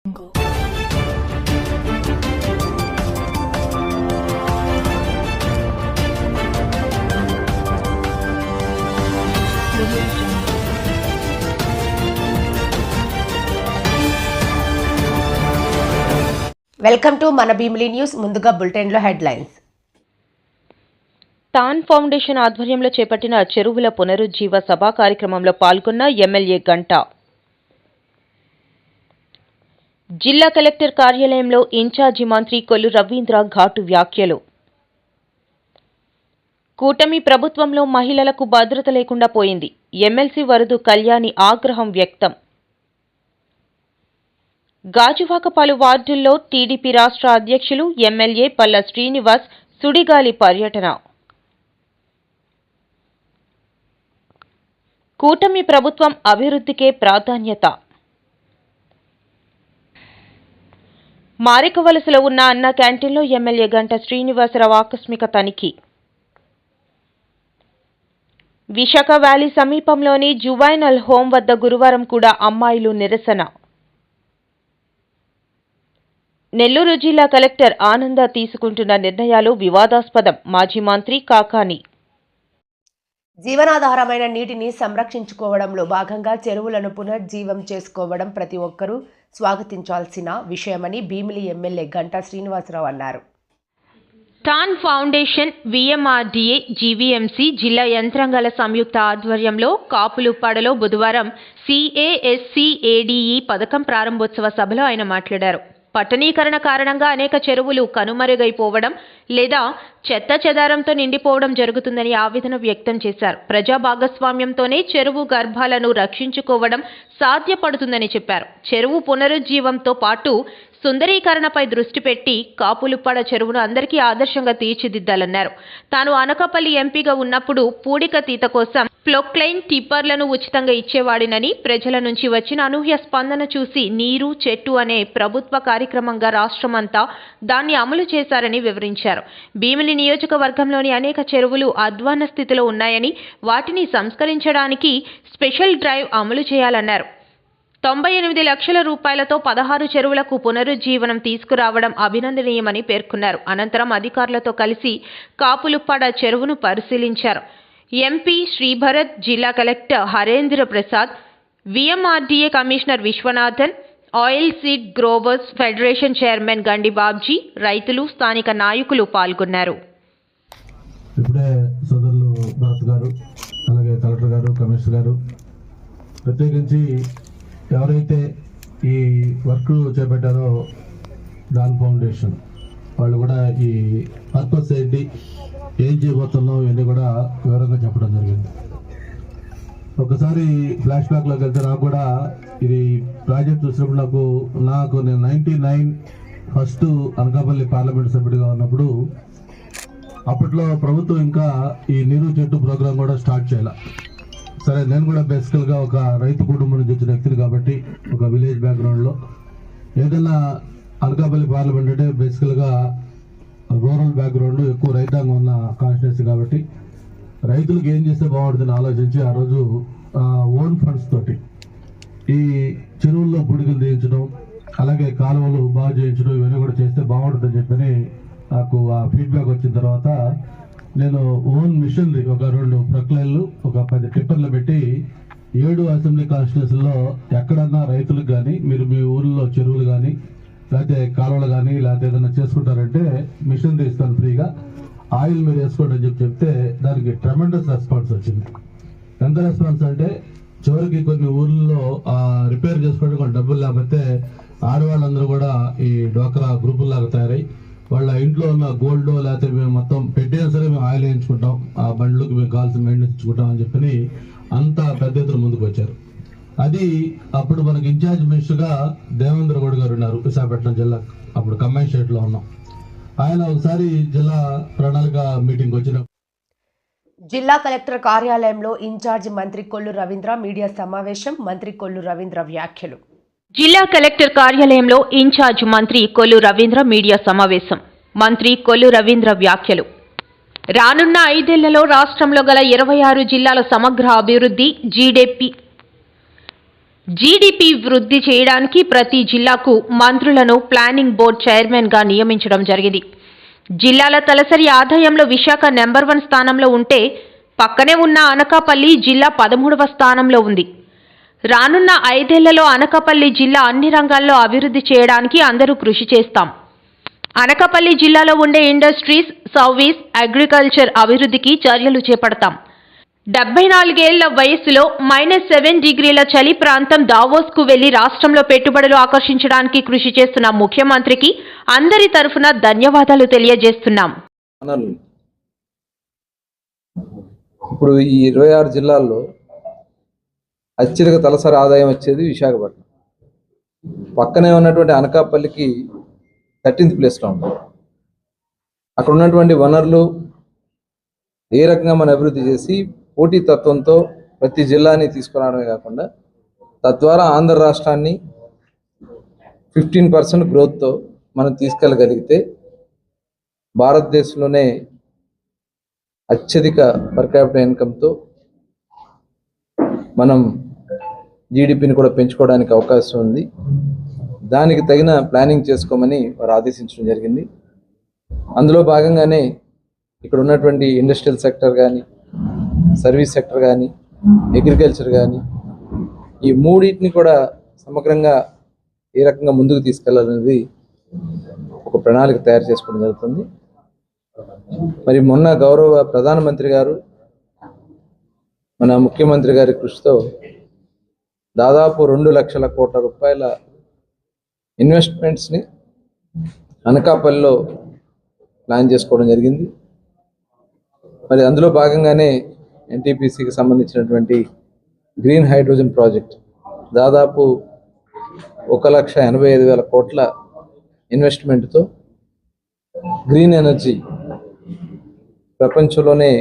Welcome to మన Bheemili news. ముందుగా bulletin లో హెడ్లైన్స్. టాన్ ఫౌండేషన్ ఆధ్వర్యంలో చేపట్టిన చెరువుల పునరుజ్జీవ సభ కార్యక్రమంలో పాల్గొన్న ఎమ్మెల్యే గంటా. జిల్లా కలెక్టర్ కార్యాలయంలో ఇన్ఛార్జి మంత్రి కొల్లు రవీంద్ర ఘాటు వ్యాఖ్యలు. కూటమి ప్రభుత్వంలో మహిళలకు భద్రత లేకుండా పోయింది. ఎమ్మెల్సీ వరదు కళ్యాణి ఆగ్రహం వ్యక్తం. గాజువాక పలు వార్డుల్లో టీడీపీ రాష్ట్ర అధ్యక్షులు ఎమ్మెల్యే పల్లా శ్రీనివాస్ సుడిగాలి పర్యటన. కూటమి ప్రభుత్వం అభివృద్ధికే ప్రాధాన్యత. మారికవలసలో ఉన్న అన్న క్యాంటీన్లో ఎమ్మెల్యే గంటా శ్రీనివాసరావు ఆకస్మిక తనిఖీ. విశాఖ వ్యాలీ సమీపంలోని జువైనల్ హోం వద్ద గురువారం కూడా అమ్మాయిలు నిరసన. నెల్లూరు జిల్లా కలెక్టర్ ఆనంద తీసుకుంటున్న నిర్ణయాలు వివాదాస్పదం. మాజీ మంత్రి కాకాని. జీవనాధారమైన నీటిని సంరక్షించుకోవడంలో భాగంగా చెరువులను పునర్జీవం చేసుకోవడం ప్రతి ఒక్కరూ స్వాగతించాల్సిన విషయమని భీమిలి ఎమ్మెల్యే గంటా శ్రీనివాసరావు అన్నారు. టాన్ ఫౌండేషన్, విఎంఆర్డీఏ, జీవీఎంసీ జిల్లా యంత్రాంగాల సంయుక్త ఆధ్వర్యంలో కాపులుప్పాడలో బుధవారం CASCADE పథకం ప్రారంభోత్సవ సభలో ఆయన మాట్లాడారు. పట్టణీకరణ కారణంగా అనేక చెరువులు కనుమరుగైపోవడం లేదా చెత్త చెదారంతో నిండిపోవడం జరుగుతుందని ఆవేదన వ్యక్తం చేశారు. ప్రజా భాగస్వామ్యంతోనే చెరువు గర్భాలను రక్షించుకోవడం సాధ్యపడుతుందని చెప్పారు. చెరువు పునరుజ్జీవంతో పాటు సుందరీకరణపై దృష్టి పెట్టి కాపులుప్పాడ చెరువును అందరికీ ఆదర్శంగా తీర్చిదిద్దాలన్నారు. తాను అనకాపల్లి ఎంపీగా ఉన్నప్పుడు పూడిక తీత కోసం ఫ్లోక్లైన్ టిప్పర్లను ఉచితంగా ఇచ్చేవాడినని, ప్రజల నుంచి వచ్చిన అనూహ్య స్పందన చూసి నీరు చెట్టు అనే ప్రభుత్వ కార్యక్రమంగా రాష్ట్రమంతా దాన్ని అమలు చేశారని వివరించారు. భీమిలి నియోజకవర్గంలోని అనేక చెరువులు అధ్వాన్న స్థితిలో ఉన్నాయని, వాటిని సంస్కరించడానికి స్పెషల్ డ్రైవ్ అమలు చేయాలన్నారు. 98 లక్షల రూపాయలతో 16 చెరువులకు పునరుజ్జీవనం తీసుకురావడం అభినందనీయమని పేర్కొన్నారు. అనంతరం అధికారులతో కలిసి కాపులుప్పాడ చెరువును పరిశీలించారు. ఎంపీ శ్రీభరత్, జిల్లా collector Harendra Prasad, VMRDA commissioner Viswanathan, oil seed growers federation chairman గండి బాబ్జీ, రైతులు, స్థానిక నాయకులు పాల్గొన్నారు. ఇప్పుడే సోదరులు భరత్ గారు, అలాగే కలెక్టర్ గారు, కమిషనర్ గారు, ప్రత్యేకించి ఎవరైతే ఈ వర్క్ చేపట్టారో టాన్ ఫౌండేషన్ వాళ్ళు కూడా ఈ పర్పస్ ఏంటి, ఏం చేయబోతున్నాం ఇవన్నీ కూడా వివరంగా చెప్పడం జరిగింది. ఒకసారి ఫ్లాష్ బ్యాక్లోకి వెళ్తే నాకు కూడా ఇది ప్రాజెక్ట్ చూసినప్పుడు నాకు నేను 99 ఫస్ట్ అనకాపల్లి పార్లమెంట్ సభ్యుడిగా ఉన్నప్పుడు అప్పట్లో ప్రభుత్వం ఇంకా ఈ నీరు చెట్టు ప్రోగ్రాం కూడా స్టార్ట్ చేయాల. సరే, నేను కూడా బేసికల్గా ఒక రైతు కుటుంబం నుంచి వచ్చిన వ్యక్తిని కాబట్టి ఒక విలేజ్ బ్యాక్గ్రౌండ్లో ఏదైనా అనకాపల్లి పార్లమెంట్ అంటే బేసికల్గా రూరల్ బ్యాక్గ్రౌండ్, ఎక్కువ రైతాంగం ఉన్న కాన్స్టిట్యున్సీ కాబట్టి రైతులకు ఏం చేస్తే బాగుంటుందని ఆలోచించి ఆ రోజు ఓన్ ఫండ్స్ తోటి ఈ చెరువుల్లో పుడికలు తీయించడం, అలాగే కాలువలు బాగు చేయించడం, ఇవన్నీ కూడా చేస్తే బాగుంటుందని చెప్పని నాకు ఆ ఫీడ్బ్యాక్ వచ్చిన తర్వాత నేను ఓన్ మిషనరీ ఒక 2 ప్రొక్లైన్లు, ఒక 10 టిప్పర్లు పెట్టి 7 అసెంబ్లీ కాన్స్టిట్యున్సీల్లో ఎక్కడన్నా రైతులకు కానీ, మీరు మీ ఊర్లో చెరువులు కానీ లేకపోతే కాలువలు కానీ లేకపోతే ఏదైనా చేసుకుంటారంటే మిషనరీ ఇస్తాను ఫ్రీగా, ఆయిల్ మీరు వేసుకోండి అని చెప్తే దానికి ట్రెమెండస్ రెస్పాన్స్ వచ్చింది. ఎంత రెస్పాన్స్ అంటే చివరికి కొన్ని ఊర్లలో రిపేర్ చేసుకోవడానికి కొన్ని డబ్బులు లేకపోతే ఆడవాళ్ళందరూ కూడా ఈ డోక్రా గ్రూపుల్లాగా తయారై వాళ్ళ ఇంట్లో ఉన్న గోల్డ్ లేకపోతే మేము మొత్తం పెట్టినా సరే మేము ఆయిల్ వేయించుకుంటాం, ఆ బండ్లకు మేము కావాల్సిన మెయింటెనెన్స్ ఇచ్చుకుంటాం అని చెప్పని అంత పెద్ద ఎత్తున ముందుకు వచ్చారు. అది అప్పుడు మనకి ఇన్ఛార్జ్ మినిస్టర్గా దేవేంద్ర గౌడ్ గారు ఉన్నారు, విశాఖపట్నం జిల్లా, అప్పుడు కంబైన్ స్టేట్లో ఉన్నాం. ఆయన ఒకసారి జిల్లా ప్రణాళిక మీటింగ్ వచ్చిన జిల్లా కలెక్టర్ కార్యాలయంలో ఇన్ఛార్జి మంత్రి కొల్లు రవీంద్ర మీడియా సమావేశం. మంత్రి కొల్లు రవీంద్ర వ్యాఖ్యలు. జిల్లా కలెక్టర్ కార్యాలయంలో ఇన్ఛార్జ్ మంత్రి కొల్లు రవీంద్ర మీడియా సమావేశం. మంత్రి కొల్లు రవీంద్ర వ్యాఖ్యలు. రానున్న 5 ఏళ్లలో రాష్ట్రంలో గల 26 జిల్లాల సమగ్ర అభివృద్ధి, జీడీపీ వృద్ధి చేయడానికి ప్రతి జిల్లాకు మంత్రులను ప్లానింగ్ బోర్డు చైర్మన్గా నియమించడం జరిగింది. జిల్లాల తలసరి ఆదాయంలో విశాఖ నెంబర్ 1 స్థానంలో ఉంటే పక్కనే ఉన్న అనకాపల్లి జిల్లా 13వ స్థానంలో ఉంది. రానున్న 5 ఏళ్లలో అనకాపల్లి జిల్లా అన్ని రంగాల్లో అభివృద్ధి చేయడానికి అందరూ కృషి చేస్తాం. అనకాపల్లి జిల్లాలో ఉండే ఇండస్ట్రీస్, సర్వీస్, అగ్రికల్చర్ అభివృద్ధికి చర్యలు చేపడతాం. 74 ఏళ్ల వయసులో -7 డిగ్రీల చలి ప్రాంతం దావోస్కు వెళ్లి రాష్ట్రంలో పెట్టుబడులు ఆకర్షించడానికి కృషి చేస్తున్న ముఖ్యమంత్రికి అందరి తరఫున ధన్యవాదాలు తెలియజేస్తున్నాం. ఇప్పుడు ఈ 26 జిల్లాల్లో అత్యధిక తలసరి ఆదాయం వచ్చేది విశాఖపట్నం. పక్కనే ఉన్నటువంటి అనకాపల్లికి 13th ప్లేస్లో ఉంది. అక్కడ ఉన్నటువంటి వనరులు ఏ రకంగా మనం అభివృద్ధి చేసి పోటీ తత్వంతో ప్రతి జిల్లాని తీసుకురావడమే కాకుండా తద్వారా ఆంధ్ర రాష్ట్రాన్ని 15% గ్రోత్తో మనం తీసుకెళ్ళగలిగితే భారతదేశంలోనే అత్యధిక పర్ క్యాపిటల్ ఇన్కమ్తో మనం జీడిపిని కూడా పెంచుకోవడానికి అవకాశం ఉంది. దానికి తగిన ప్లానింగ్ చేసుకోమని వారు ఆదేశించడం జరిగింది. అందులో భాగంగానే ఇక్కడ ఉన్నటువంటి ఇండస్ట్రియల్ సెక్టర్ కానీ, సర్వీస్ సెక్టర్ కానీ, అగ్రికల్చర్ కానీ, ఈ మూడింటిని కూడా సమగ్రంగా ఏ రకంగా ముందుకు తీసుకెళ్లాలనేది ఒక ప్రణాళిక తయారు చేసుకోవడం జరుగుతుంది. మరి మొన్న గౌరవ ప్రధానమంత్రి గారు మన ముఖ్యమంత్రి గారి కృషితో దాదాపు 2 లక్షల కోట్ల రూపాయల ఇన్వెస్ట్మెంట్స్ని అనకాపల్లిలో ప్లాన్ చేసుకోవడం జరిగింది. మరి అందులో భాగంగానే ఎన్టీపీసీకి సంబంధించినటువంటి గ్రీన్ హైడ్రోజన్ ప్రాజెక్ట్ దాదాపు 1,85,000 కోట్ల ఇన్వెస్ట్మెంట్తో గ్రీన్ ఎనర్జీ ప్రపంచంలోనే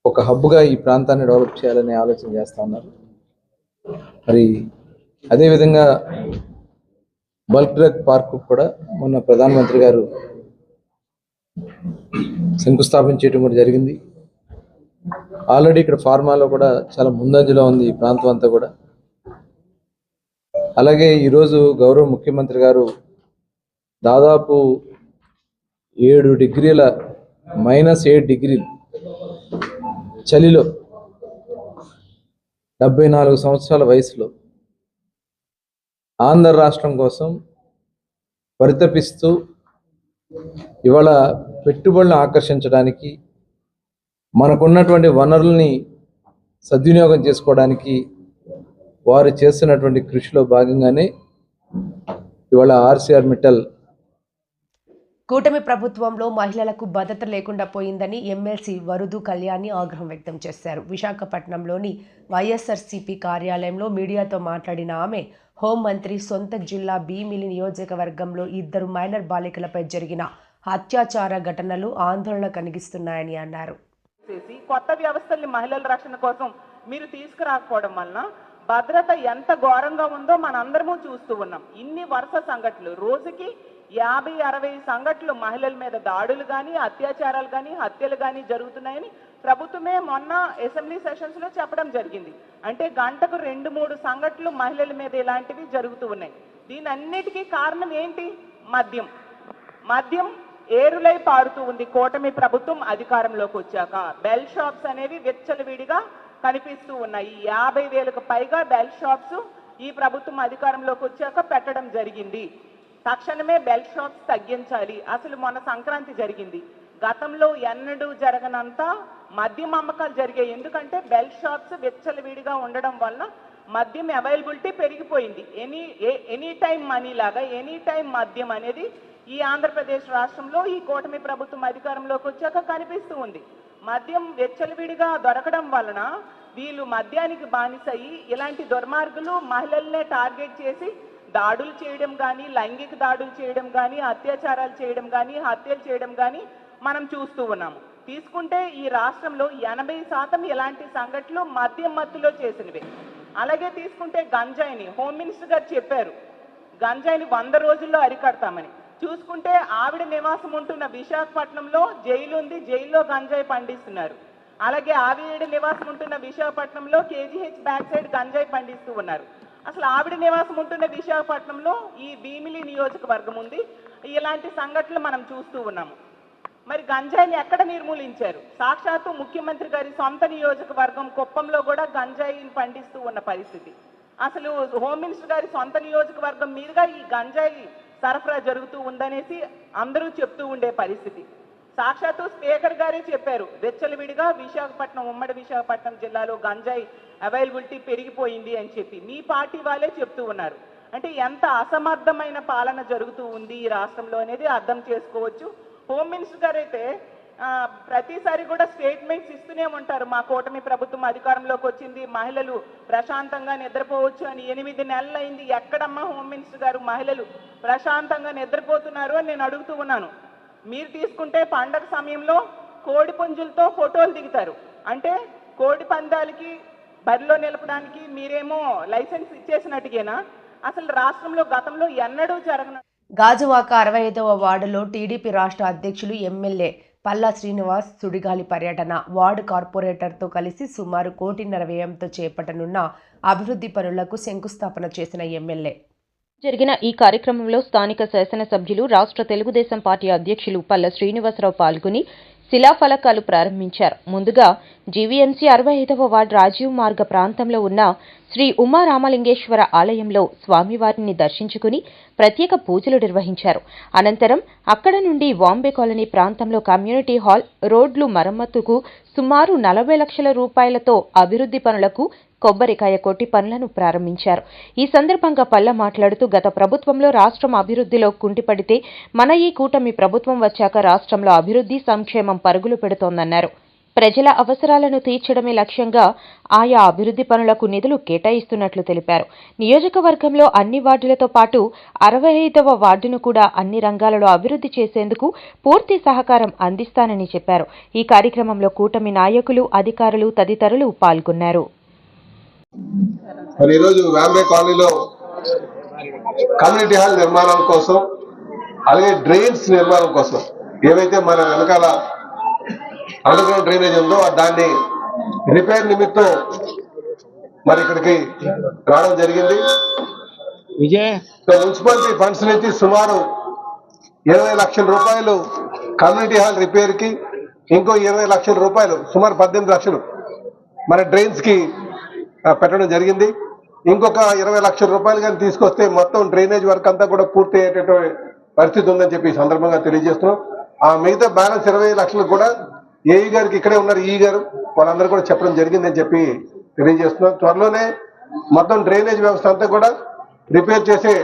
ఒక హబ్గా ఈ ప్రాంతాన్ని డెవలప్ చేయాలనే ఆలోచన చేస్తూ ఉన్నారు. మరి అదేవిధంగా బల్క్ డ్రగ్ పార్కు కూడా మొన్న ప్రధానమంత్రి గారు శంకుస్థాపన చేయడం కూడా జరిగింది. ఆల్రెడీ ఇక్కడ ఫార్మాలో కూడా చాలా ముందంజలో ఉంది ఈ ప్రాంతం అంతా కూడా. అలాగే ఈరోజు గౌరవ ముఖ్యమంత్రి గారు దాదాపు -7 డిగ్రీలు చలిలో 74 సంవత్సరాల వయసులో ఆంధ్ర రాష్ట్రం కోసం పరితపిస్తూ ఇవాళ పెట్టుబడులను ఆకర్షించడానికి, మనకున్నటువంటి వనరుల్ని సద్వినియోగం చేసుకోవడానికి వారు చేస్తున్నటువంటి కృషిలో భాగంగానే ఇవాళ ఆర్సీఆర్ మిట్టల్ కూటమి ప్రభుత్వంలో మహిళలకు భద్రత లేకుండా పోయిందని ఎమ్మెల్సీ వరుదు కళ్యాణి ఆగ్రహం వ్యక్తం చేశారు. విశాఖపట్నంలోని వైఎస్ఆర్సీపీ కార్యాలయంలో మీడియాతో మాట్లాడిన ఆమె హోంమంత్రి సొంత జిల్లా భీమిలి నియోజకవర్గంలో 2 మైనర్ బాలికలపై జరిగిన అత్యాచార ఘటనలు ఆందోళన కలిగిస్తున్నాయని అన్నారు. కొత్త వ్యవస్థల్ని మహిళల రక్షణ కోసం మీరు తీసుకురాకపోవడం వలన భద్రత ఎంత ఘోరంగా ఉందో మనందరము చూస్తూ ఉన్నాం. ఇన్ని వరుస సంఘటనలు, రోజుకి 50-60 సంఘటనలు మహిళల మీద దాడులు కానీ, అత్యాచారాలు కానీ, హత్యలు కానీ జరుగుతున్నాయని ప్రభుత్వమే మొన్న అసెంబ్లీ సెషన్స్ లో చెప్పడం జరిగింది. అంటే గంటకు 2-3 సంఘటనలు మహిళల మీద ఇలాంటివి జరుగుతూ ఉన్నాయి. దీని అన్నిటికీ కారణం ఏంటి? మద్యం ఏరులై పారుతూ ఉంది. కూటమి ప్రభుత్వం అధికారంలోకి వచ్చాక బెల్ షాప్స్ అనేవి విచ్చలవిడిగా కనిపిస్తూ ఉన్నాయి. 50,000కు పైగా బెల్ షాప్స్ ఈ ప్రభుత్వం అధికారంలోకి వచ్చాక పెట్టడం జరిగింది. తక్షణమే బెల్ షాప్స్ తగ్గించాలి. అసలు మొన్న సంక్రాంతి జరిగింది, గతంలో ఎన్నడూ జరగనంత మద్యం అమ్మకాలు జరిగాయి. ఎందుకంటే బెల్ షాప్స్ విచ్చలవిడిగా ఉండడం వల్ల మద్యం అవైలబిలిటీ పెరిగిపోయింది. ఎనీ టైం మనీ లాగా ఎనీ టైం మద్యం అనేది ఈ ఆంధ్రప్రదేశ్ రాష్ట్రంలో ఈ కూటమి ప్రభుత్వం అధికారంలోకి వచ్చాక కనిపిస్తూ ఉంది. మద్యం వెచ్చలవిడిగా దొరకడం వలన వీళ్ళు మద్యానికి బానిసయి ఇలాంటి దుర్మార్గులు మహిళల్నే టార్గెట్ చేసి దాడులు చేయడం కానీ, లైంగిక దాడులు చేయడం కానీ, అత్యాచారాలు చేయడం కానీ, హత్యలు చేయడం కానీ మనం చూస్తూ ఉన్నాము. తీసుకుంటే ఈ రాష్ట్రంలో 80% ఇలాంటి సంఘటనలు మద్యం మత్తులో చేసినవే. అలాగే తీసుకుంటే గంజాయిని హోమ్ మినిస్టర్ గారు చెప్పారు, గంజాయిని 100 రోజుల్లో అరికడతామని. చూసుకుంటే ఆవిడ నివాసం ఉంటున్న విశాఖపట్నంలో జైలు ఉంది, జైల్లో గంజాయి పండిస్తున్నారు. అలాగే ఆవిడ నివాసం ఉంటున్న విశాఖపట్నంలో కేజీహెచ్ బ్యాక్ సైడ్ గంజాయి పండిస్తూ ఉన్నారు. అసలు ఆవిడ నివాసం ఉంటున్న విశాఖపట్నంలో ఈ భీమిలి నియోజకవర్గం ఉంది. ఇలాంటి సంఘటనలు మనం చూస్తూ ఉన్నాము. మరి గంజాయిని ఎక్కడ నిర్మూలించారు? సాక్షాత్తు ముఖ్యమంత్రి గారి సొంత నియోజకవర్గం కుప్పంలో కూడా గంజాయిని పండిస్తూ ఉన్న పరిస్థితి. అసలు హోమ్ మినిస్టర్ గారి సొంత నియోజకవర్గం మీదుగా ఈ గంజాయి సరఫరా జరుగుతూ ఉందనేసి అందరూ చెప్తూ ఉండే పరిస్థితి. సాక్షాత్తు స్పీకర్ గారే చెప్పారు, వెచ్చలవిడిగా విశాఖపట్నం, ఉమ్మడి విశాఖపట్నం జిల్లాలో గంజాయి అవైలబిలిటీ పెరిగిపోయింది అని చెప్పి మీ పార్టీ వాళ్ళే చెప్తూ ఉన్నారు. అంటే ఎంత అసమర్థమైన పాలన జరుగుతూ ఉంది ఈ రాష్ట్రంలో అనేది అర్థం చేసుకోవచ్చు. హోమ్ మినిస్టర్ గారు అయితే ప్రతిసారి కూడా స్టేట్మెంట్స్ ఇస్తూనే ఉంటారు, మా కూటమి ప్రభుత్వం అధికారంలోకి వచ్చింది, మహిళలు ప్రశాంతంగా నిద్రపోవచ్చు అని. 8 నెలలు అయింది, ఎక్కడమ్మా హోమ్ మినిస్టర్ గారు మహిళలు ప్రశాంతంగా నిద్రపోతున్నారు అని నేను అడుగుతూ ఉన్నాను. మీరు తీసుకుంటే పండగ సమయంలో కోడి పుంజులతో ఫోటోలు దిగుతారు. అంటే కోడి పందాలకి బరిలో నిలపడానికి మీరేమో లైసెన్స్ ఇచ్చేసినట్టుగేనా? అసలు రాష్ట్రంలో గతంలో ఎన్నడూ జరగన గాజువాక 65వ వార్డులో టీడీపీ రాష్ట్ర అధ్యక్షులు ఎమ్మెల్యే పల్లా శ్రీనివాస్ సుడిగాలి పర్యటన. వార్డు కార్పొరేటర్తో కలిసి సుమారు 1.5 కోటి వ్యయంతో చేపట్టనున్న అభివృద్ధి పనులకు శంకుస్థాపన చేసిన ఎమ్మెల్యే జరిగిన ఈ కార్యక్రమంలో స్థానిక శాసనసభ్యులు, రాష్ట్ర తెలుగుదేశం పార్టీ అధ్యక్షులు పల్లా శ్రీనివాసరావు పాల్గొని శిలాఫలకాలు ప్రారంభించారు. ముందుగా జీవీఎంసీ 65వ వార్డు రాజీవ్ మార్గ ప్రాంతంలో ఉన్న శ్రీ ఉమా రామలింగేశ్వర ఆలయంలో స్వామివారిని దర్శించుకుని ప్రత్యేక పూజలు నిర్వహించారు. అనంతరం అక్కడ నుండి వాంబే కాలనీ ప్రాంతంలో కమ్యూనిటీ హాల్, రోడ్లు మరమ్మతుకు సుమారు 40 లక్షల రూపాయలతో అభివృద్ధి పనులకు కొబ్బరికాయ కొట్టి పనులను ప్రారంభించారు. ఈ సందర్భంగా పల్లా మాట్లాడుతూ, గత ప్రభుత్వంలో రాష్ట్రం అభివృద్ధిలో కుంటిపడితే మన ఈ కూటమి ప్రభుత్వం వచ్చాక రాష్ట్రంలో అభివృద్ధి, సంక్షేమం పరుగులు పెడుతోందన్నారు. ప్రజల అవసరాలను తీర్చడమే లక్ష్యంగా ఆయా అభివృద్ధి పనులకు నిధులు కేటాయిస్తున్నట్లు తెలిపారు. నియోజకవర్గంలో అన్ని వార్డులతో పాటు 65వ వార్డును కూడా అన్ని రంగాలలో అభివృద్ధి చేసేందుకు పూర్తి సహకారం అందిస్తానని చెప్పారు. ఈ కార్యక్రమంలో కూటమి నాయకులు, అధికారులు తదితరులు పాల్గొన్నారు. మరి ఈరోజు వాంబే కాలనీలో కమ్యూనిటీ హాల్ నిర్మాణం కోసం, అలాగే డ్రైన్స్ నిర్మాణం కోసం, ఏవైతే మన వెనకాల అండర్ గ్రౌండ్ డ్రైనేజ్ ఉందో దాన్ని రిపేర్ నిమిత్తం మరి ఇక్కడికి రావడం జరిగింది. మున్సిపాలిటీ ఫండ్స్ నుంచి సుమారు 20 లక్షల రూపాయలు కమ్యూనిటీ హాల్ రిపేర్ కి, ఇంకో 20 లక్షల రూపాయలు సుమారు 18 లక్షలు మన డ్రైన్స్ కి పెట్టడం జరిగింది. ఇంకొక 20 లక్షల రూపాయలు కానీ తీసుకొస్తే మొత్తం డ్రైనేజ్ వర్క్ అంతా కూడా పూర్తి అయ్యేటటువంటి పరిస్థితి ఉందని చెప్పి ఈ సందర్భంగా తెలియజేస్తున్నాం. ఆ మిగతా బ్యాలెన్స్ 20 లక్షలు కూడా ఏఈ గారికి, ఇక్కడే ఉన్నారు ఈ గారు, వాళ్ళందరూ కూడా చెప్పడం జరిగిందని చెప్పి తెలియజేస్తున్నాం. త్వరలోనే మొత్తం డ్రైనేజ్ వ్యవస్థ అంతా కూడా రిపేర్ చేసి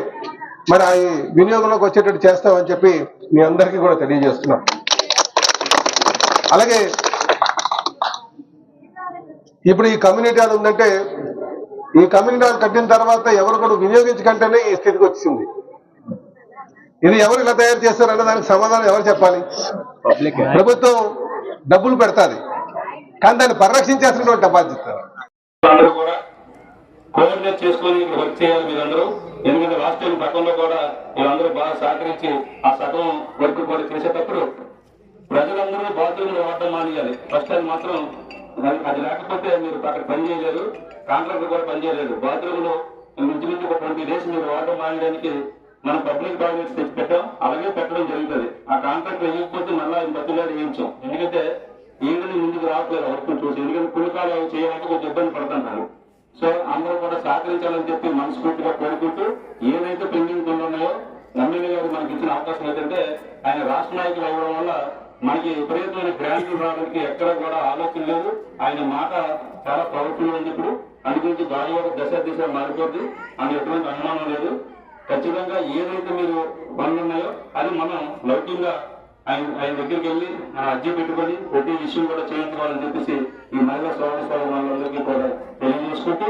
మరి ఆ వినియోగంలోకి వచ్చేటట్టు చేస్తామని చెప్పి మీ అందరికీ కూడా తెలియజేస్తున్నాం. అలాగే ఇప్పుడు ఈ కమ్యూనిటీ హాల్ ఉందంటే, ఈ కమ్యూనిటీ హాల్ కట్టిన తర్వాత ఎవరు కూడా వినియోగించకంటేనే ఈ స్థితికి వచ్చింది. ఇది ఎవరు ఇలా తయారు చేస్తారన్న దానికి సమాధానం ఎవరు చెప్పాలి? ప్రభుత్వం డబ్బులు పెడతాది, కానీ దాన్ని పరిరక్షించేసినటువంటి బాధ్యత అందరూ కూడా కోఆర్డినేట్ చేసుకొని వర్క్ చేయాలి మీరందరూ. ఎందుకంటే లాస్ట్ టైం పక్కనలో కూడా మీరందరూ బాగా సహకరించి ఆ సగం వర్క్ కూడా చేసేటప్పుడు ప్రజలందరూ బాత్రూమ్లు వాడడం మానేయాలి. ఫస్ట్ టైం మాత్రం అది లేకపోతే మీరు అక్కడ పని చేయలేరు, కాంట్రాక్టర్ కూడా పని చేయలేరు. బాత్రూమ్లో ఇంచుమించు ఒక 20 days మీరు వాడడం మానేయడానికి మనం పబ్లిక్ టాయిలెట్స్ తెచ్చి పెట్టాం, అలాగే పెట్టడం జరుగుతుంది. ఆ కాంట్రాక్ట్ వేయకపోతే మళ్ళీ బతులాడు వేయించాం. ఎందుకంటే ఈవిని ముందుకు రావట్లేదు వర్క్ చూసి, ఎందుకంటే పులికాలు అవి చేయాలంటే కొంచెం ఇబ్బంది పడుతుంటారు. సో అందరూ కూడా సహకరించాలని చెప్పి మనస్ఫూర్తిగా కోరుకుంటూ, ఏదైతే పెండింగ్ ఉన్నాయో ఎమ్మెల్యే గారు మనకి ఇచ్చిన అవకాశం ఏంటంటే, ఆయన రాష్ట్ర నాయకులు అవ్వడం వల్ల మనకి విపరీతమైన గ్రాంట్లు రావడానికి ఎక్కడ కూడా ఆలోచన లేదు. ఆయన మాట చాలా పవర్ఫుల్ ఉంది. ఇప్పుడు అందుగురించి గాజువాక దశ మారిపోద్ది అని ఎటువంటి అనుమానం లేదు. ఖచ్చితంగా ఏదైతే మీరు పనులు ఉన్నాయో అది మనం లౌకికంగా ఆయన దగ్గరికి వెళ్ళి అర్జీ పెట్టుకొని ప్రతి విషయం కూడా చేయించుకోవాలని చెప్పేసి ఈ మహిళా సోదర వాళ్ళందరికీ కూడా తెలియజేసుకుంటూ,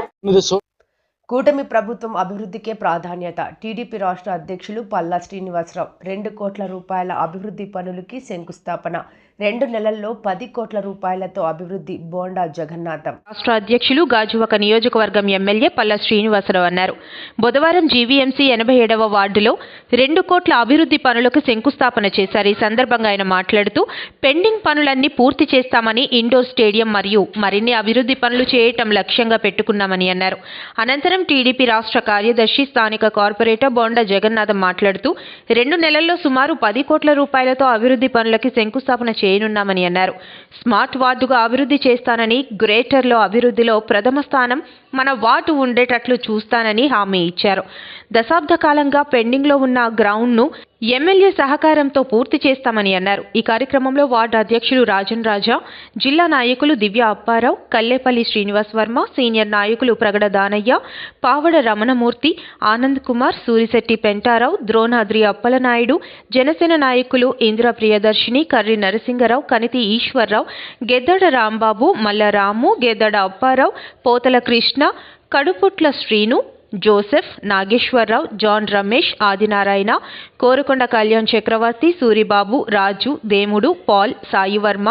కూటమి ప్రభుత్వం అభివృద్ధికే ప్రాధాన్యత. టీడీపీ రాష్ట్ర అధ్యక్షులు పల్లా శ్రీనివాసరావు 2 కోట్ల రూపాయల అభివృద్ధి పనులకి శంకుస్థాపన. 2 నెలల్లో 10 కోట్ల రూపాయలతో అభివృద్ధి బోండా జగన్నాథం. రాష్ట్ర అధ్యక్షులు గాజువాక నియోజకవర్గం ఎమ్మెల్యే పల్లా శ్రీనివాసరావు అన్నారు. బుధవారం జీవీఎంసీ 87వ వార్డులో 2 కోట్ల అభివృద్ధి పనులకు శంకుస్థాపన చేశారు. ఈ సందర్భంగా ఆయన మాట్లాడుతూ పెండింగ్ పనులన్నీ పూర్తి చేస్తామని, ఇండోర్ స్టేడియం మరియు మరిన్ని అభివృద్ధి పనులు చేయటం లక్ష్యంగా పెట్టుకున్నామని అన్నారు. అనంతరం టీడీపీ రాష్ట్ర కార్యదర్శి స్థానిక కార్పొరేటర్ బోండా జగన్నాథం మాట్లాడుతూ 2 నెలల్లో సుమారు 10 కోట్ల రూపాయలతో అభివృద్ధి పనులకి శంకుస్థాపన చేయనున్నామని అన్నారు. స్మార్ట్ వార్డుగా అభివృద్ధి చేస్తానని, గ్రేటర్లో అభివృద్ధిలో ప్రథమ స్థానం మన వార్డు ఉండేటట్లు చూస్తానని హామీ ఇచ్చారు. దశాబ్ద కాలంగా పెండింగ్లో ఉన్న గ్రౌండ్ను ఎమ్మెల్యే సహకారంతో పూర్తి చేస్తామని అన్నారు. ఈ కార్యక్రమంలో వార్డు అధ్యక్షులు రాజన్ రాజా, జిల్లా నాయకులు దివ్య అప్పారావు, కల్లేపల్లి శ్రీనివాస్ వర్మ, సీనియర్ నాయకులు ప్రగడ దానయ్య, పావడ రమణమూర్తి, ఆనంద్ కుమార్, సూరిశెట్టి పెంటారావు, ద్రోణాద్రి అప్పలనాయుడు, జనసేన నాయకులు ఇందిరా ప్రియదర్శిని, కర్రి నరసింగరావు, కనితి ఈశ్వర్రావు, గెద్దడ రాంబాబు, మల్లరాము, గెద్దడ అప్పారావు, పోతల కృష్ణ, కడుపుట్ల శ్రీను, జోసెఫ్, నాగేశ్వరరావు, జాన్ రమేష్, ఆదినారాయణ, కోరుకొండ కళ్యాణ్ చక్రవర్తి, సూరిబాబు, రాజు, దేముడు, పాల్, సాయివర్మ,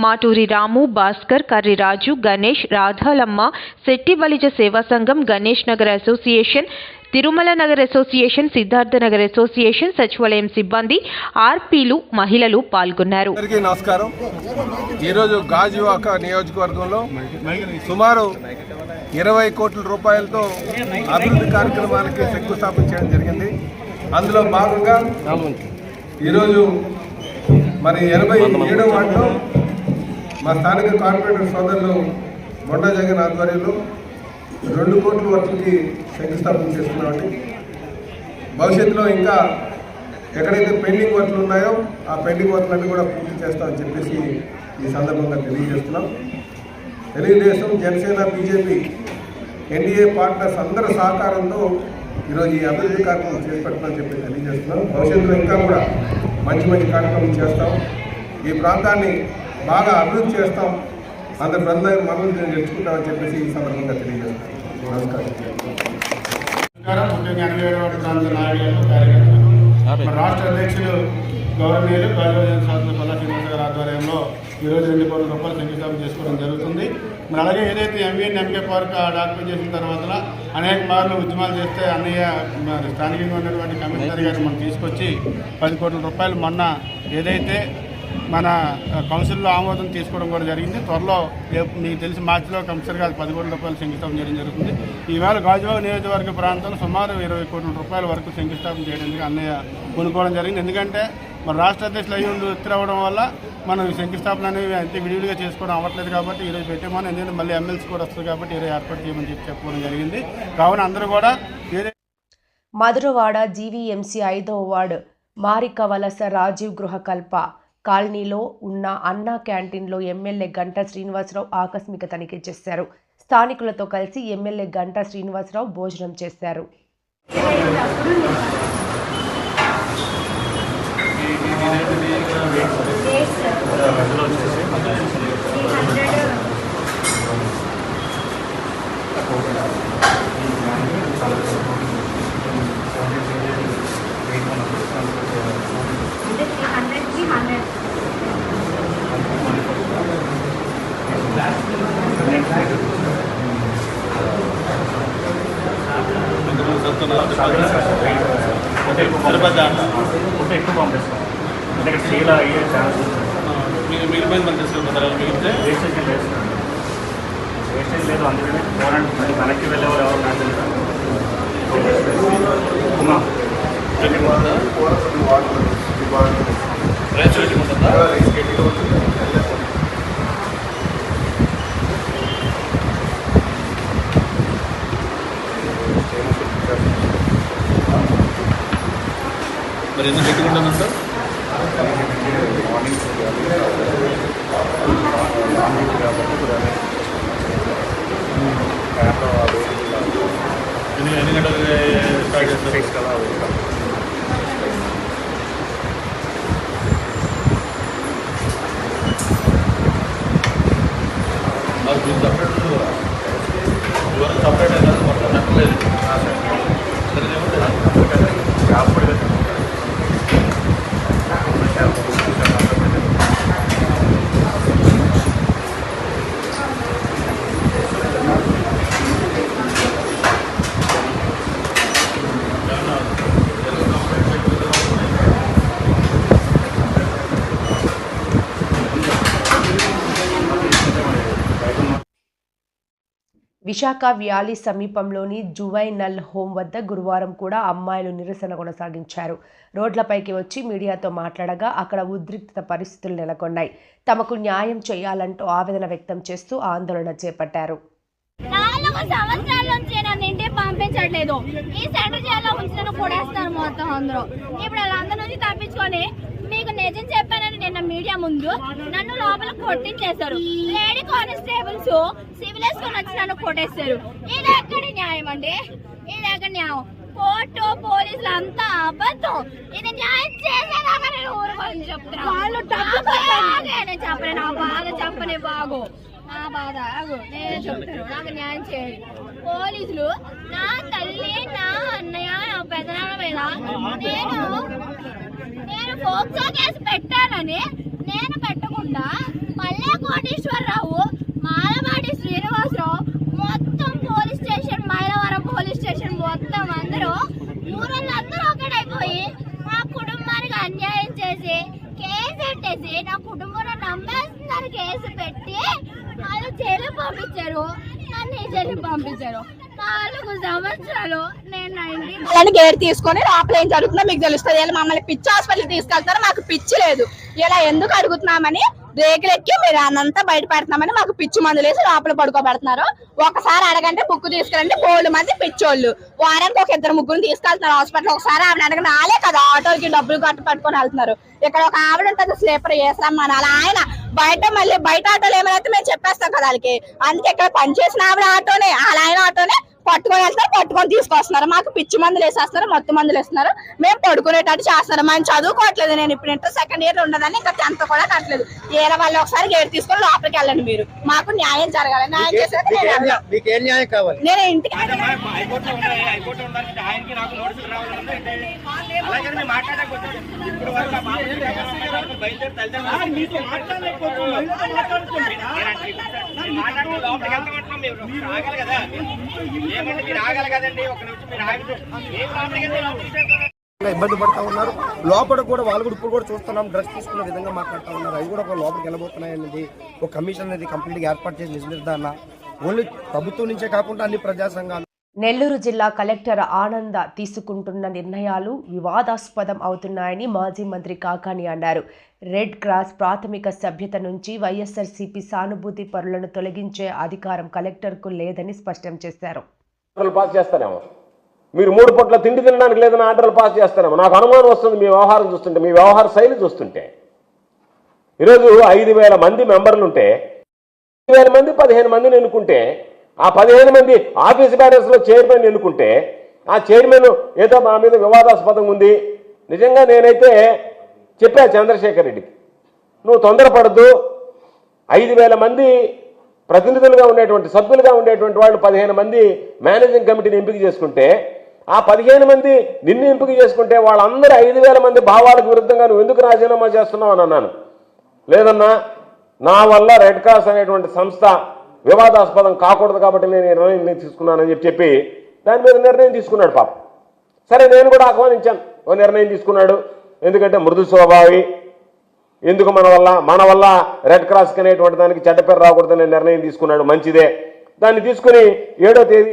మాటూరి రాము, భాస్కర్, కర్రి రాజు, గణేష్, రాధాలమ్మ, శెట్టి బలిజ సేవా సంఘం, Ganesh Nagar association, Tirumala Nagar association, Siddhartha Nagar association, సచివాలయం సిబ్బంది, ఆర్పీలు, మహిళలు పాల్గొన్నారు. అందరికీ నమస్కారం. ఈరోజు గాజువాక నియోజకవర్గంలో సుమారు 20 కోట్ల రూపాయలతో అభివృద్ధి కార్యక్రమాలకి శంకుస్థాపన చేయడం జరిగింది. అందులో భాగంగా ఈరోజు మరి 87వ వార్డులో మా స్థానిక కార్పొరేటర్ సోదరులు బొండా జగన్ ఆధ్వర్యంలో 2 కోట్ల వర్కులకి శంకుస్థాపన చేస్తున్నామండి. భవిష్యత్తులో ఇంకా ఎక్కడైతే పెండింగ్ వర్క్లు ఉన్నాయో ఆ పెండింగ్ వర్క్లన్నీ కూడా పూర్తి చేస్తామని చెప్పేసి ఈ సందర్భంగా తెలియజేస్తున్నాం. Telugu Desam, Janasena, BJP, NDA partners అందరి సహకారంతో ఈరోజు ఈ అభివృద్ధి కార్యక్రమం చేపట్టామని చెప్పి తెలియజేస్తున్నాం. భవిష్యత్తులో ఇంకా కూడా మంచి మంచి కార్యక్రమం చేస్తాం. ఈ ప్రాంతాన్ని బాగా అభివృద్ధి చేస్తాం. అందరి బృందాన్ని మనం నేర్చుకుంటామని చెప్పేసి ఈ సందర్భంగా తెలియజేస్తాం. నమస్కారం. ముఖ్యంగా 87వ వార్డు ప్రాంత నాయకులు, కార్యకర్తలు, రాష్ట్ర అధ్యక్షులు గౌరవనీయులు గాజువాక శాసన పల్లా శ్రీనివాస గారి ఆధ్వర్యంలో ఈరోజు 2 కోట్ల రూపాయలు శంకుస్థాపన చేసుకోవడం జరుగుతుంది. మరి అలాగే ఏదైతే ఎంకే పార్క్ డాక్యుమెంట్ చేసిన తర్వాత అనేక మార్లు ఉద్యమాలు చేస్తే అన్నయ్య మరి స్థానికంగా ఉన్నటువంటి కమిషనర్ గారు మనం తీసుకొచ్చి 10 కోట్ల రూపాయలు మొన్న ఏదైతే మన కౌన్సిల్లో ఆమోదం తీసుకోవడం కూడా జరిగింది. త్వరలో మీకు తెలిసి మార్చిలో కమిషనర్ గారు 10 కోట్ల రూపాయలు శంకుస్థాపన చేయడం జరుగుతుంది. ఈవేళ గాజువాక నియోజకవర్గ ప్రాంతంలో సుమారు 20 కోట్ల రూపాయల వరకు శంకుస్థాపన చేయడానికి అన్నయ్య కొనుక్కోవడం జరిగింది. ఎందుకంటే మన రాష్ట్ర అధ్యక్షులు అయ్యి ఎత్తిరవడం వల్ల మనం శంకుస్థాపన అనేవి అంతే విడివిడిగా చేసుకోవడం అవ్వట్లేదు. కాబట్టి ఈరోజు పెట్టామని, ఎందుకంటే మళ్ళీ ఎమ్మెల్సీ కూడా వస్తుంది కాబట్టి ఈరోజు ఏర్పాటు చేయమని చెప్పుకోవడం జరిగింది. కావున అందరూ కూడా మధురవాడ జీవీఎంసీ 5వ వార్డు మారికవలస రాజీవ్ గృహకల్ప కాలనీలో ఉన్న అన్నా క్యాంటీన్లో ఎమ్మెల్యే గంటా శ్రీనివాసరావు ఆకస్మిక తనిఖీ చేశారు. స్థానికులతో కలిసి ఎమ్మెల్యే గంటా శ్రీనివాసరావు భోజనం చేశారు. ఎక్కువ పంపిస్తాం ఎందుకంటే సీల్ అయ్యే ఛాన్స్ వేస్టేజ్ లేదు. అందుకని పోరాడి వెనక్కి వెళ్ళేవారు ఎవరు నాకు మరి ఎందుకు పెట్టుకుంటాను సార్? ఎన్ని గంటలు స్టార్ట్ చేస్తారు? సపరేట్ అయినా మొత్తం నచ్చలేదు. విశాఖ వ్యాలీ సమీపంలోని జువైనల్ హోం వద్ద గురువారం కూడా అమ్మాయిలు నిరసన కొనసాగించారు. రోడ్లపైకి వచ్చి మీడియాతో మాట్లాడగా అక్కడ ఉద్రిక్త పరిస్థితులు నెలకొన్నాయి. తమకు న్యాయం చేయాలంటూ ఆవేదన వ్యక్తం చేస్తూ ఆందోళన చేపట్టారు. 4 సంవత్సరాల నుంచి నన్ను ఇంటికి పంపించట్లేదు. ఈ సెంటర్ జైల్లో ఉంచి నన్ను కొడేస్తారు మొత్తం అందరూ. ఇప్పుడు వాళ్ళందరి నుంచి తప్పించుకొని మీకు నిజం చెప్పానని నిన్న మీడియా ముందు నన్ను లోపల కొట్టించేశారు. లేడీ కానిస్టేబుల్స్ సివిల్ వేసుకొని వచ్చి నన్ను కొట్టేశారు. ఇది ఎక్కడి న్యాయం అండి? ఇది ఎక్కడ న్యాయం? కోర్టు పోలీసులు అంతా అబద్ధం. ఇది న్యాయం చేసేదాకా నేను ఊరుకోని చెప్తున్నాను. నేను చెప్పను, నా బాధ చెప్పని బాగు, నా బాధ నేనే చెప్తాను. నాకు న్యాయం చేయాలి. పోలీసులు నా తల్లి, నా అన్నయ్య, నా పెదనాన్న మీద నేను ఫోక్సో కేసు పెట్టానని నేను పెట్టకుండా పల్లె కోటేశ్వరరావు, మాలవాడి శ్రీనివాసరావు మొత్తం police station, Mylavaram police station మొత్తం అందరూ ఊరందరూ ఒకటైపోయి మా కుటుంబానికి అన్యాయం చేసి కేసు పెట్టేసి నా కుటుంబంలో నమ్మేస్తున్నారు. కేసు పెట్టి వాళ్ళు జైలు పంపించారు. నన్ను జైలు పంపించారు. 4 సంవత్సరాలు నేను గేట్ తీసుకొని లోపల ఏం జరుగుతుందో మీకు తెలుస్తుంది. ఇలా మమ్మల్ని పిచ్చి హాస్పిటల్ తీసుకెళ్తారు. మాకు పిచ్చి లేదు. ఇలా ఎందుకు అడుగుతున్నామని రేకులెక్కి మీరు అన్నంతా బయట పెడుతున్నామని మాకు పిచ్చి మందులు వేసి లోపల పడుకోబెడుతున్నారు. ఒకసారి అడగంటే బుక్ తీసుకెళ్ళంటే 4 మంది పిచ్చోళ్ళు. వారానికి ఒక 2 ముగ్గురు తీసుకెళ్తున్నారు హాస్పిటల్. ఒకసారి ఆవిడ అడగండి, ఆలే కదా ఆటోకి డబ్బులు పట్టుకొని వెళ్తున్నారు. ఇక్కడ ఒక ఆవిడ ఉంటుంది స్లీపర్ వేసామని, అలా ఆయన బయట మళ్ళీ బయట ఆటోలు ఏమైనా మేము చెప్పేస్తాం కదా వాళ్ళకి. అందుకే ఇక్కడ పనిచేసిన ఆవిడ ఆటోనే, అలా ఆయన ఆటోనే పట్టుకొని వెళ్తారు, పట్టుకొని తీసుకొస్తున్నారు. మాకు పిచ్చి మందులు వేసేస్తున్నారు, మొత్తం మందులు వేస్తున్నారు. మేము పడుకునేటట్టు చేస్తున్నారు. మనం చదువుకోవట్లేదు. నేను ఇప్పుడు ఇంటర్ సెకండ్ ఇయర్ ఉండదని ఇంకా 10th కూడా కట్టలేదు. ఏదో వాళ్ళు ఒకసారి గేట్ తీసుకొని లోపలికి వెళ్ళండి. మీరు మాకు న్యాయం జరగాలి. న్యాయం చేసేది నేను ఇంటికి ఇబ్బంది పడతా ఉన్నారు. లోపల కూడా వాళ్ళు కూడా ఇప్పుడు కూడా చూస్తున్నాం, డ్రగ్స్ తీసుకునే విధంగా మాట్లాడుతూ ఉన్నారు. అవి కూడా ఒక లోపలికి వెళ్ళబోతున్నాయి అనేది ఒక కమిషన్ అనేది కంప్లీట్ గా ఏర్పాటు చేసి నిజ నిర్ధారణ ఓన్లీ ప్రభుత్వం నుంచే కాకుండా అన్ని ప్రజా సంఘాలు. నెల్లూరు జిల్లా కలెక్టర్ ఆనంద తీసుకుంటున్న నిర్ణయాలు వివాదాస్పదం అవుతున్నాయని మాజీ మంత్రి కాకాని అన్నారు. రెడ్ క్రాస్ ప్రాథమిక సభ్యత నుంచి వైఎస్ఆర్సీపీ సానుభూతి పరులను తొలగించే అధికారం కలెక్టర్కు లేదని స్పష్టం చేశారు. మీరు 3 పూట్ల తిండి తినడానికి లేదని ఆర్డర్లు పాస్ చేస్తారేమో. నాకు అనుమానం వస్తుంది మీ వ్యవహారం చూస్తుంటే, మీ వ్యవహార శైలి చూస్తుంటే. ఈరోజు 5,000 మంది మెంబర్లు ఉంటే 5,000 మంది 15 మందిని ఎన్నుకుంటే, ఆ 15 మంది ఆఫీస్ బ్యారర్స్లో చైర్మన్ ఎన్నుకుంటే, ఆ చైర్మన్ ఏదో మా మీద వివాదాస్పదంగా ఉంది. నిజంగా నేనైతే చెప్పా చంద్రశేఖర్ రెడ్డికి, నువ్వు తొందరపడద్దు. 5,000 మంది ప్రతినిధులుగా ఉండేటువంటి, సభ్యులుగా ఉండేటువంటి వాళ్ళు 15 మంది మేనేజింగ్ కమిటీని ఎంపిక చేసుకుంటే, ఆ 15 మంది నిన్ను ఎంపిక చేసుకుంటే వాళ్ళందరూ 5,000 మంది భావాలకు విరుద్ధంగా నువ్వు ఎందుకు రాజీనామా చేస్తున్నావు అని అన్నాను. లేదన్నా, నా వల్ల రెడ్ క్రాస్ అనేటువంటి సంస్థ వివాదాస్పదం కాకూడదు కాబట్టి నేను నిర్ణయం తీసుకున్నానని చెప్పి దాని మీద నిర్ణయం తీసుకున్నాడు పాప. సరే, నేను కూడా ఆహ్వానించాను. ఓ నిర్ణయం తీసుకున్నాడు. ఎందుకంటే మృదు స్వభావి, ఎందుకు మన వల్ల రెడ్ క్రాస్కి అనేటువంటి దానికి చెడ్డ పేరు రాకూడదని నిర్ణయం తీసుకున్నాడు. మంచిదే. దాన్ని తీసుకుని 7వ తేదీ